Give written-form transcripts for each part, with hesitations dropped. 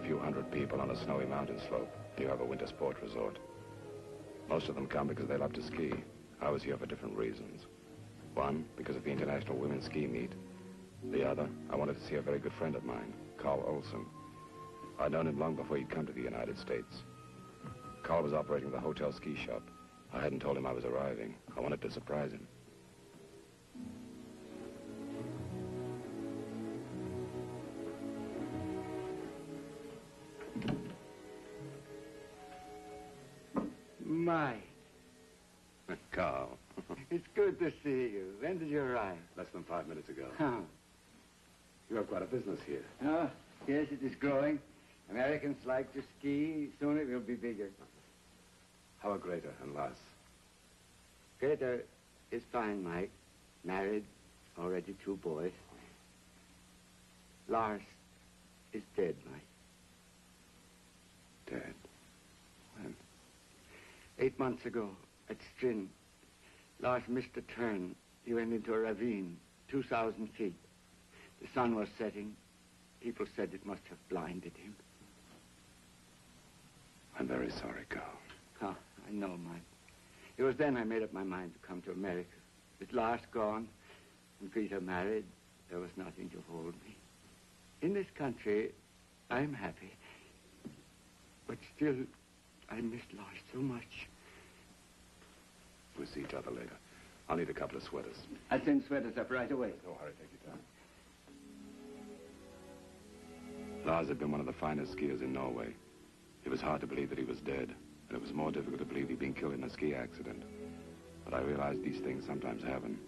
few hundred people on a snowy mountain slope near a winter sport resort. Most of them come because they love to ski. I was here for different reasons. One, because of the International Women's Ski Meet. The other, I wanted to see a very good friend of mine, Carl Olson. I'd known him long before he'd come to the United States. Carl was operating the hotel ski shop. I hadn't told him I was arriving. I wanted to surprise him. Mike. Carl. It's good to see you. When did you arrive? Less than 5 minutes ago. Oh. You have quite a business here. Oh, yes, it is growing. Americans like to ski. Soon it will be bigger. How are Greta and Lars? Greta is fine, Mike. Married, already 2 boys. Lars is dead, Mike. Dead? When? 8 months ago, at Strin. Lars missed a turn. He went into a ravine, 2,000 feet. The sun was setting. People said it must have blinded him. I'm very sorry, Carl. Oh, I know, Mike. It was then I made up my mind to come to America. With Lars gone and Greta married, there was nothing to hold me. In this country, I'm happy. But still, I miss Lars so much. We'll see each other later. I'll need a couple of sweaters. I'll send sweaters up right away. No hurry, take your time. Lars had been one of the finest skiers in Norway. It was hard to believe that he was dead, and it was more difficult to believe he'd been killed in a ski accident. But I realized these things sometimes happen.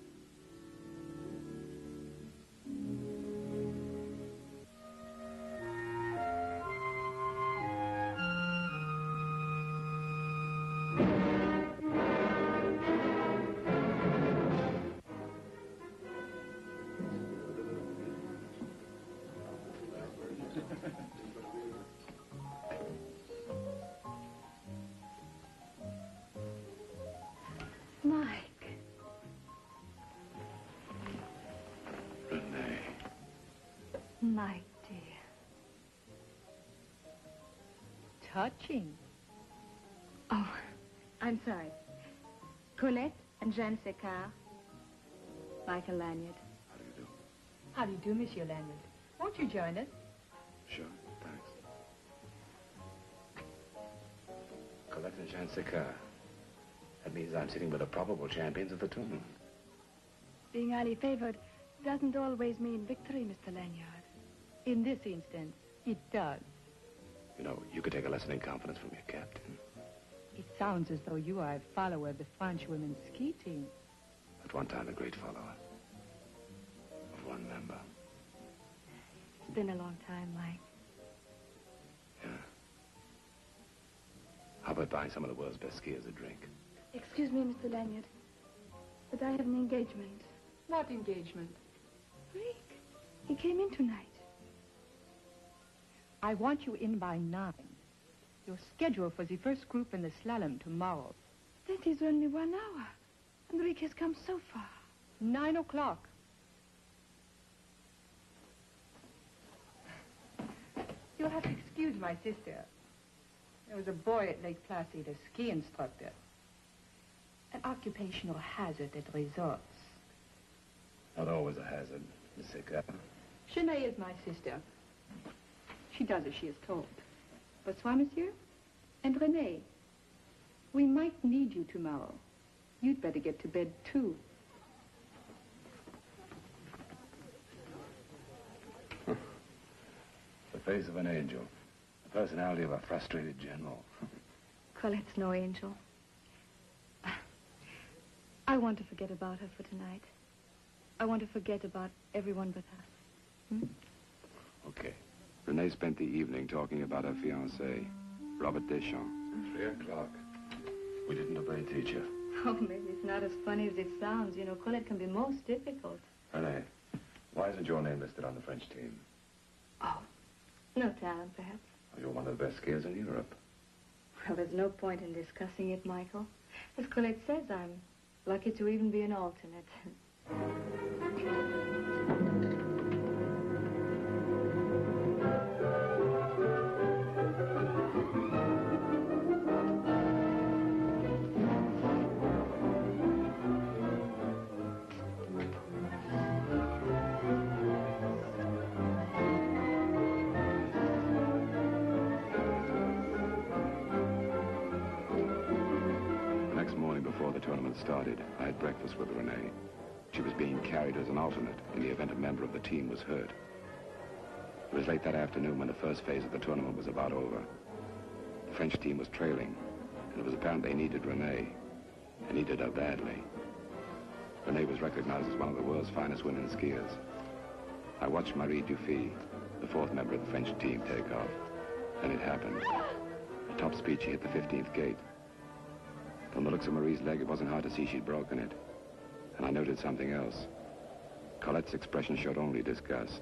Mike. Renee. Mike, dear. Touching. Oh, I'm sorry. Colette and Jeanne Secar. Michael Lanyard. How do you do? How do you do, Monsieur Lanyard? Won't you join us? Sure, thanks. Colette and Jean Secar. That means I'm sitting with the probable champions of the tournament. Being highly favored doesn't always mean victory, Mr. Lanyard. In this instance, it does. You know, you could take a lesson in confidence from your captain. It sounds as though you are a follower of the French women's ski team. At one time, a great follower. Of one member. It's been a long time, Mike. Yeah. How about buying some of the world's best skiers a drink? Excuse me, Mr. Lanyard, but I have an engagement. What engagement? Rick, he came in tonight. I want you in by 9. Your schedule for the first group in the slalom tomorrow. That is only 1 hour, and Rick has come so far. 9 o'clock. You'll have to excuse my sister. There was a boy at Lake Placid, a ski instructor. An occupational hazard at resorts. Not always a hazard, Miss Secar. Chenet is my sister. She does as she is told. Bonsoir, monsieur. And Renee, we might need you tomorrow. You'd better get to bed, too. The face of an angel. The personality of a frustrated general. Colette's no angel. I want to forget about her for tonight. I want to forget about everyone but us. Hmm? Okay. Renee spent the evening talking about her fiancé, Robert Deschamps. 3 o'clock. We didn't obey teacher. Oh, maybe it's not as funny as it sounds. You know, Colette can be most difficult. Renee, why isn't your name listed on the French team? Oh, no talent, perhaps. Well, you're one of the best skiers in Europe. Well, there's no point in discussing it, Michael. As Colette says, I'm lucky to even be an alternate. the tournament started, I had breakfast with Renee. She was being carried as an alternate in the event a member of the team was hurt. It was late that afternoon when the first phase of the tournament was about over. The French team was trailing, and it was apparent they needed Renee, and needed her badly. Renee was recognized as one of the world's finest women skiers. I watched Marie Dufy, the fourth member of the French team, take off, and it happened. At top speed, she hit the 15th gate. From the looks of Marie's leg, it wasn't hard to see she'd broken it. And I noted something else. Colette's expression showed only disgust.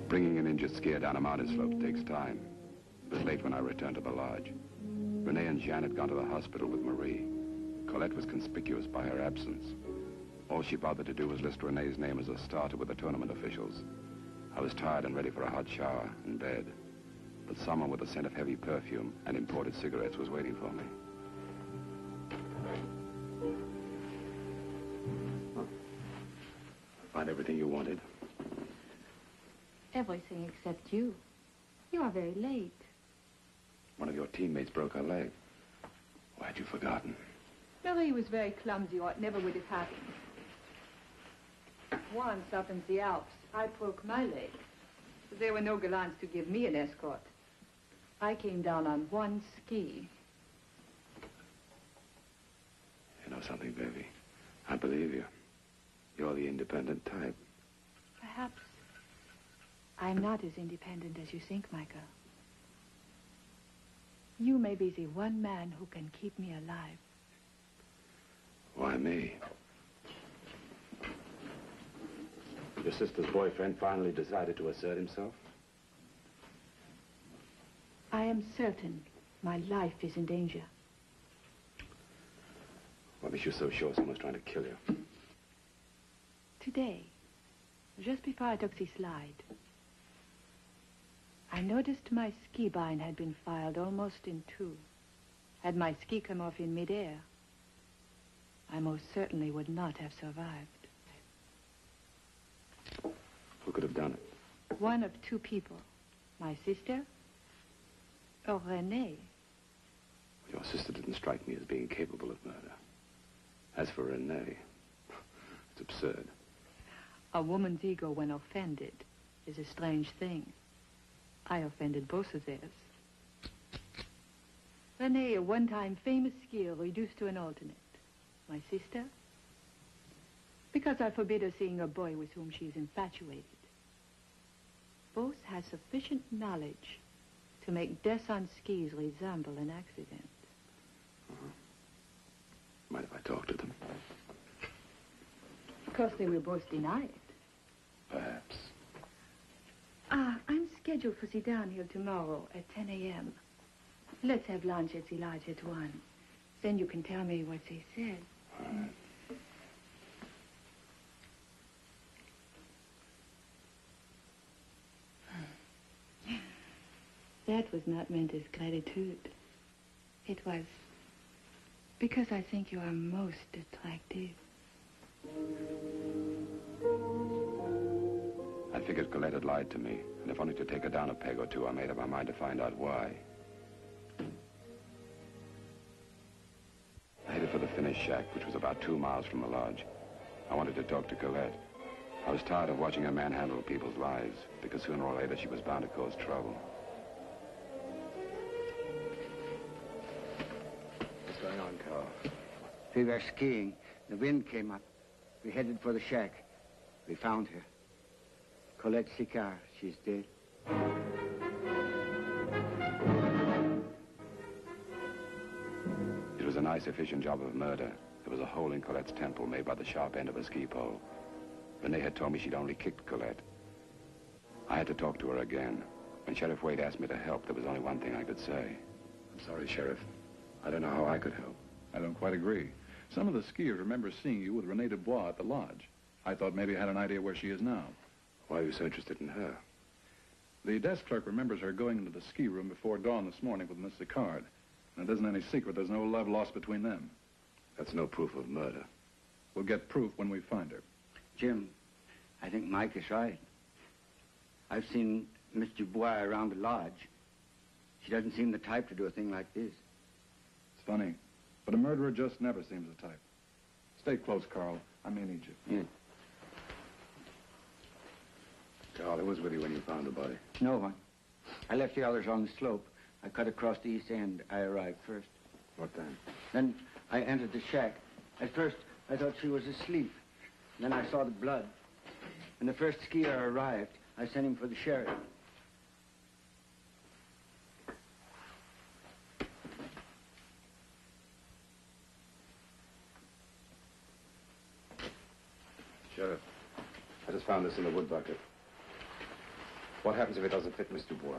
Bringing an injured skier down a mountain slope takes time. It was late when I returned to the lodge. Renee and Jeanne had gone to the hospital with Marie. Colette was conspicuous by her absence. All she bothered to do was list Renee's name as a starter with the tournament officials. I was tired and ready for a hot shower in bed. But someone with a scent of heavy perfume and imported cigarettes was waiting for me. Find everything you wanted? Everything except you. You are very late. One of your teammates broke her leg. Why had you forgotten? Marie was very clumsy, or it never would have happened. Once up in the Alps, I broke my leg. There were no gallants to give me an escort. I came down on one ski. You know something, baby? I believe you. You're the independent type. Perhaps I'm not as independent as you think, Michael. You may be the one man who can keep me alive. Why me? Your sister's boyfriend finally decided to assert himself? I am certain my life is in danger. What makes you so sure someone's trying to kill you? Today, just before I took the slide, I noticed my ski bind had been filed almost in two. Had my ski come off in midair, I most certainly would not have survived. Who could have done it? One of two people. My sister or Renee. Your sister didn't strike me as being capable of murder. As for Renee, it's absurd. A woman's ego when offended is a strange thing. I offended both of theirs. Renee, a one-time famous skier reduced to an alternate. My sister? Because I forbid her seeing a boy with whom she is infatuated. Both had sufficient knowledge to make death on skis resemble an accident. Mind if I talk to them? Of course, they will both deny it. Perhaps. I'm scheduled for the downhill tomorrow at 10 a.m. Let's have lunch at the lodge at 1. Then you can tell me what they said. All right. That was not meant as gratitude. It was because I think you are most attractive. I figured Colette had lied to me, and if only to take her down a peg or two, I made up my mind to find out why. I headed for the finish shack, which was about 2 miles from the lodge. I wanted to talk to Colette. I was tired of watching her manhandle people's lives, because sooner or later she was bound to cause trouble. What's going on, Carl? We were skiing. The wind came up. We headed for the shack. We found her. Colette Sicard. She's dead. It was a nice, efficient job of murder. There was a hole in Colette's temple made by the sharp end of a ski pole. Renee had told me she'd only kicked Colette. I had to talk to her again. When Sheriff Wade asked me to help, there was only one thing I could say. I'm sorry, Sheriff. I don't know how I could help. I don't quite agree. Some of the skiers remember seeing you with Renee Dubois at the lodge. I thought maybe you had an idea where she is now. Why are you so interested in her? The desk clerk remembers her going into the ski room before dawn this morning with Miss Sicard. And it isn't any secret there's no love lost between them. That's no proof of murder. We'll get proof when we find her. Jim, I think Mike is right. I've seen Miss Dubois around the lodge. She doesn't seem the type to do a thing like this. It's funny, but a murderer just never seems the type. Stay close, Carl. I may need you. Yeah. Carl, who was with you when you found the body? No one. I left the others on the slope. I cut across the east end. I arrived first. What then? Then I entered the shack. At first, I thought she was asleep. Then I saw the blood. When the first skier arrived, I sent him for the sheriff. Sheriff, I just found this in the wood bucket. What happens if it doesn't fit Miss Dubois?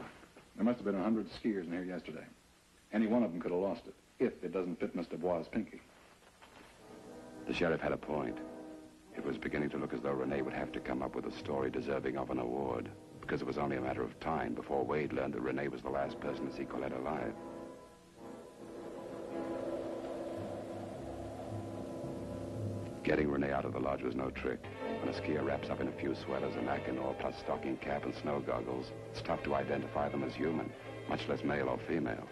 There must have been 100 skiers in here yesterday. Any one of them could have lost it, if it doesn't fit Miss Dubois' pinky. The sheriff had a point. It was beginning to look as though Renee would have to come up with a story deserving of an award, because it was only a matter of time before Wade learned that Renee was the last person to see Colette alive. Getting Renee out of the lodge was no trick. When a skier wraps up in a few sweaters, a mackinaw, plus stocking cap and snow goggles, it's tough to identify them as human, much less male or female.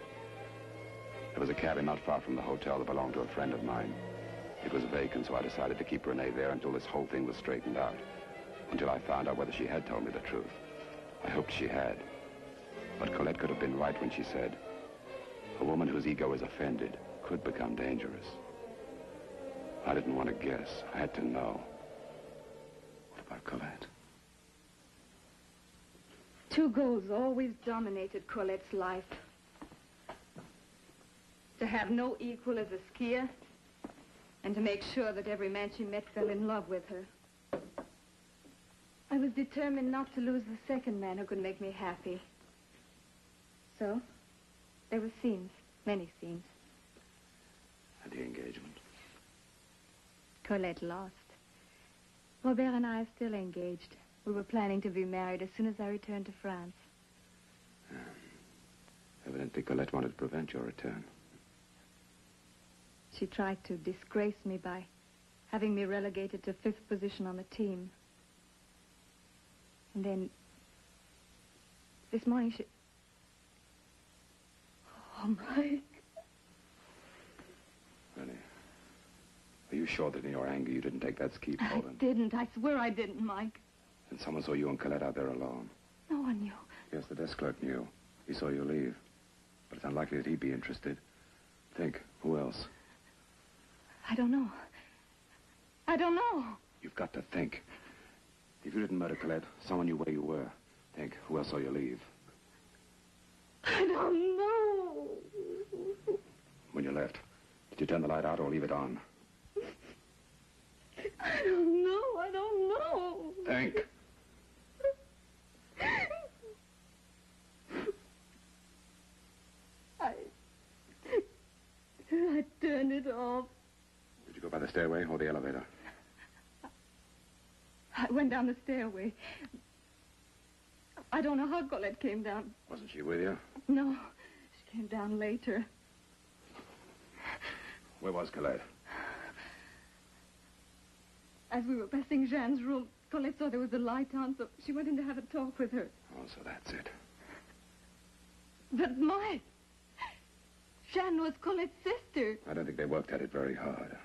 There was a cabin not far from the hotel that belonged to a friend of mine. It was vacant, so I decided to keep Renee there until this whole thing was straightened out. Until I found out whether she had told me the truth. I hoped she had. But Colette could have been right when she said, a woman whose ego is offended could become dangerous. I didn't want to guess. I had to know. What about Colette? Two goals always dominated Colette's life. To have no equal as a skier, and to make sure that every man she met fell in love with her. I was determined not to lose the second man who could make me happy. So, there were scenes, many scenes. And the engagement? Colette lost. Robert and I are still engaged. We were planning to be married as soon as I returned to France. Evidently, Colette wanted to prevent your return. She tried to disgrace me by having me relegated to 5th position on the team. And then, this morning she... Oh, Mike. Renee, are you sure that in your anger you didn't take that ski pole? I didn't. I swear I didn't, Mike. And someone saw you and Colette out there alone? No one knew. Yes, the desk clerk knew. He saw you leave. But it's unlikely that he'd be interested. Think, who else? I don't know. I don't know. You've got to think. If you didn't murder Colette, someone knew where you were. Think, who else saw you leave? I don't know. When you left, did you turn the light out or leave it on? I don't know. I don't know. Think. I turned it off. Did you go by the stairway or the elevator? I went down the stairway. I don't know how Colette came down. Wasn't she with you? No, she came down later. Where was Colette? As we were passing Jeanne's room, Colette saw there was a light on, so she went in to have a talk with her. Oh, so that's it. But Mike, Jeanne was Colette's sister. I don't think they worked at it very hard.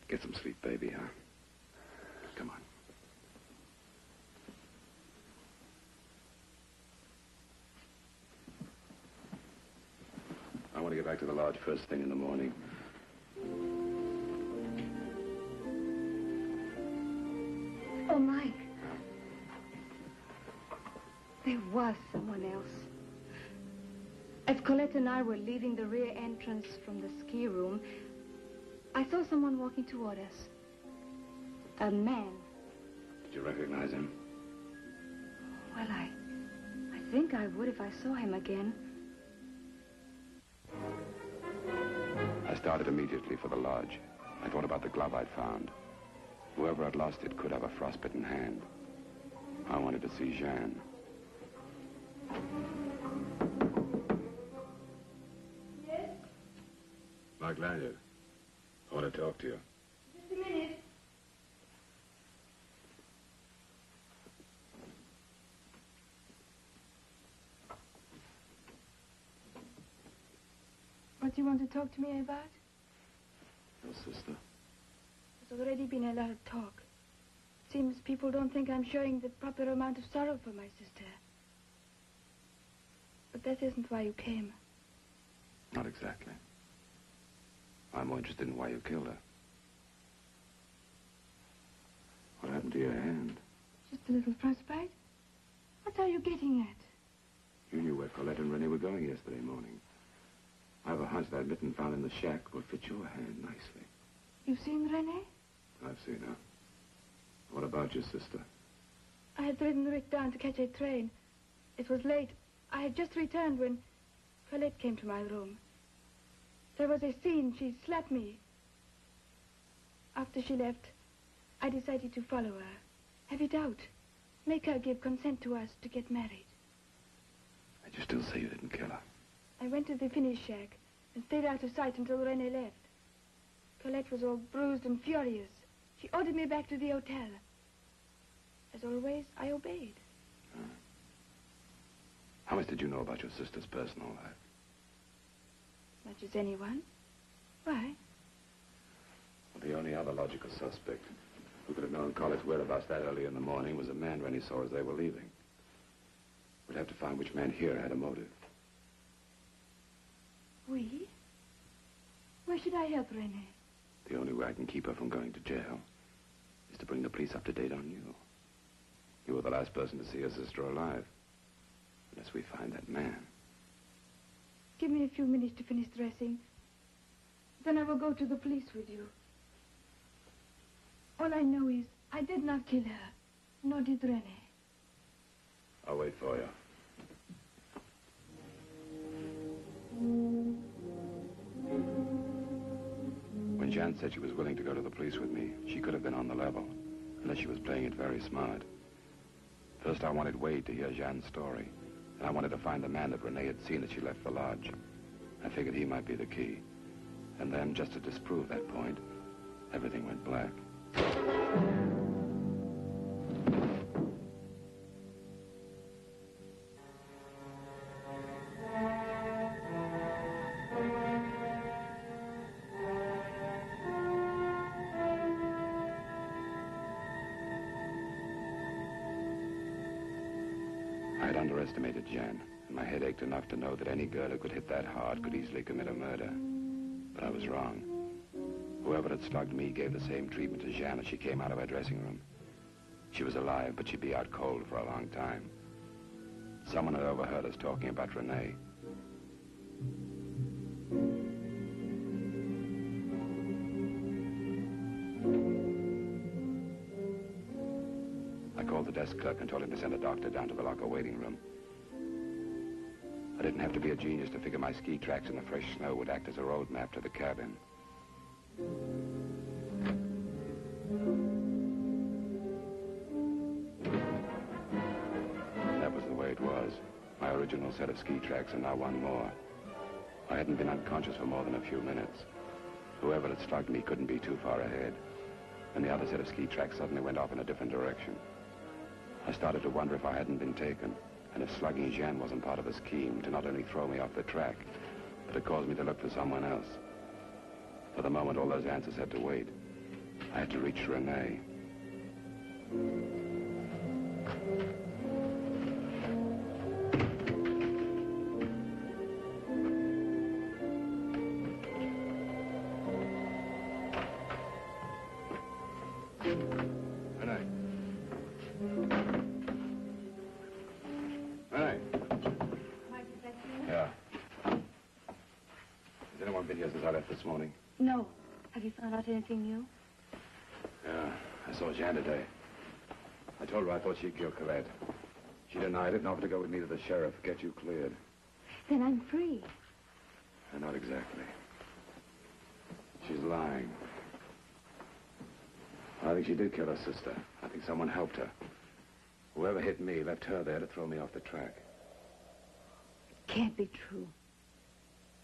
Get some sleep, baby, huh? Come on. I want to get back to the lodge first thing in the morning. Oh, Mike. There was someone else. As Colette and I were leaving the rear entrance from the ski room, I saw someone walking toward us. A man. Did you recognize him? Well, I think I would if I saw him again. I started immediately for the lodge. I thought about the glove I'd found. Whoever had lost it could have a frostbitten hand. I wanted to see Jeanne. Yes? Mark Lanyard. I want to talk to you. Just a minute. want to talk to me about? Your sister. There's already been a lot of talk. Seems people don't think I'm showing the proper amount of sorrow for my sister. But that isn't why you came. Not exactly. I'm more interested in why you killed her. What happened to your hand? Just a little frostbite. What are you getting at? You knew where Colette and Renee were going yesterday morning. I have a hunch that mitten found in the shack will fit your hand nicely. You've seen Renee? I've seen her. What about your sister? I had ridden Rick down to catch a train. It was late. I had just returned when Colette came to my room. There was a scene. She slapped me. After she left, I decided to follow her. Have it out. Make her give consent to us to get married. And you still say you didn't kill her? I went to the finish shack and stayed out of sight until Renee left. Colette was all bruised and furious. She ordered me back to the hotel. As always, I obeyed. How much did you know about your sister's personal life? As much as anyone. Why? Well, the only other logical suspect who could have known Colette's whereabouts that early in the morning was a man Rennie saw as they were leaving. We'd have to find which man here had a motive. We? Why should I help Renee? The only way I can keep her from going to jail is to bring the police up to date on you. You were the last person to see your sister alive. Unless we find that man. Give me a few minutes to finish dressing. Then I will go to the police with you. All I know is I did not kill her, nor did Renee. I'll wait for you. When Jan said she was willing to go to the police with me, she could have been on the level, unless she was playing it very smart. First, I wanted Wade to hear Jan's story, and I wanted to find the man that Renee had seen as she left the lodge. I figured he might be the key. And then, just to disprove that point, everything went black. I had underestimated Jan, and my head ached enough to know that any girl who could hit that hard could easily commit a murder. But I was wrong. Whoever had slugged me gave the same treatment to Jan as she came out of her dressing room. She was alive, but she'd be out cold for a long time. Someone had overheard us talking about Renee. I called the desk clerk and told him to send a doctor down to the locker waiting room. I didn't have to be a genius to figure my ski tracks in the fresh snow would act as a road map to the cabin. That was the way it was. My original set of ski tracks and now one more. I hadn't been unconscious for more than a few minutes. Whoever had slugged me couldn't be too far ahead. And the other set of ski tracks suddenly went off in a different direction. I started to wonder if I hadn't been taken, and if slugging Jeanne wasn't part of a scheme to not only throw me off the track, but to cause me to look for someone else. For the moment, all those answers had to wait. I had to reach Renee. Renee. Renee. Yeah. Has anyone been here since I left this morning? No. Have you found out anything new? Yeah, I saw Jeanne today. I told her I thought she'd killed Colette. She denied it and offered to go with me to the sheriff, get you cleared. Then I'm free. Not exactly. She's lying. I think she did kill her sister. I think someone helped her. Whoever hit me left her there to throw me off the track. It can't be true.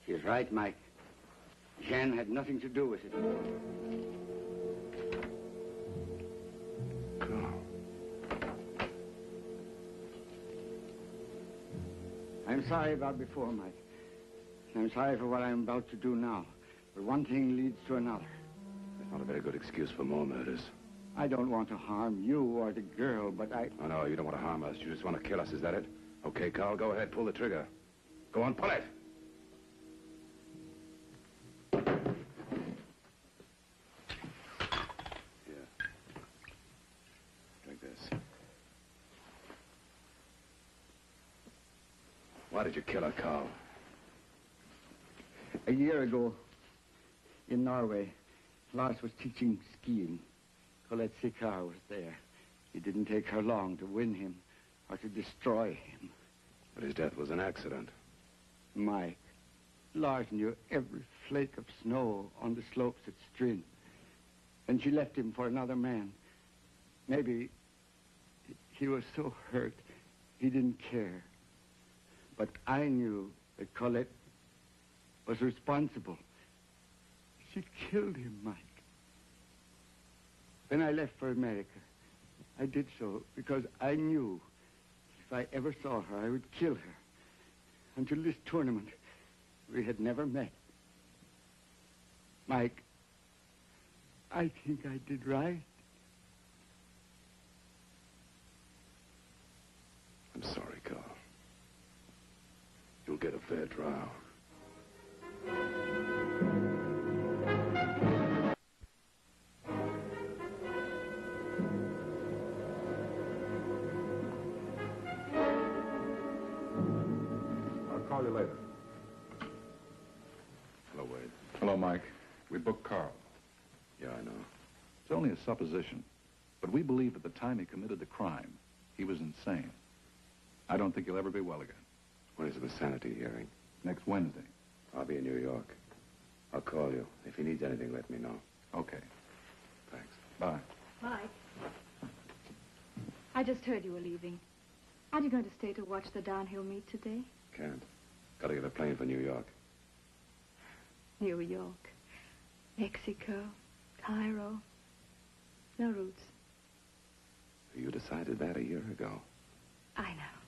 She's right, Mike. Jeanne had nothing to do with it. Carl. I'm sorry about before, Mike. I'm sorry for what I'm about to do now. But one thing leads to another. That's not a very good excuse for more murders. I don't want to harm you or the girl, but I... Oh, no, you don't want to harm us. You just want to kill us. Is that it? Okay, Carl, go ahead. Pull the trigger. Go on, pull it. Here. Drink this. Why did you kill her, Carl? A year ago, in Norway, Lars was teaching skiing. Colette Sikar was there. It didn't take her long to win him or to destroy him. But his death was an accident. Mike, Lars knew every flake of snow on the slopes at Stryn. And she left him for another man. Maybe he was so hurt he didn't care. But I knew that Colette was responsible. She killed him, Mike. Then I left for America. I did so because I knew if I ever saw her, I would kill her. Until this tournament, we had never met. Mike, I think I did right. I'm sorry, Carl. You'll get a fair trial. I'll call you later. Hello, Wade. Hello, Mike. We booked Carl. Yeah, I know. It's only a supposition, but we believe at the time he committed the crime, he was insane. I don't think he'll ever be well again. When is the sanity hearing? Next Wednesday. I'll be in New York. I'll call you. If he needs anything, let me know. Okay. Thanks. Bye. Mike, I just heard you were leaving. Aren't you going to stay to watch the downhill meet today? Can't. Gotta get a plane for New York. New York, Mexico, Cairo. No routes. You decided that a year ago. I know.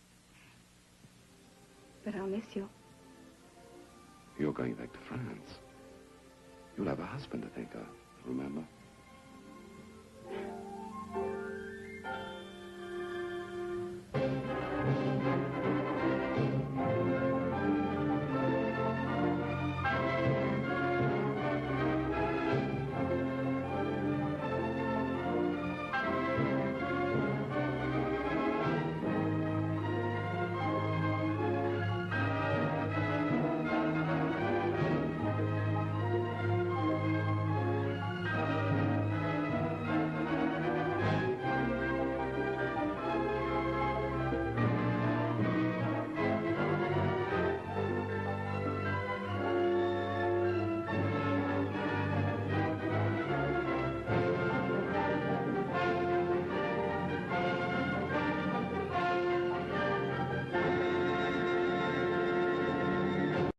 But I'll miss you. You're going back to France. You'll have a husband to think of, remember?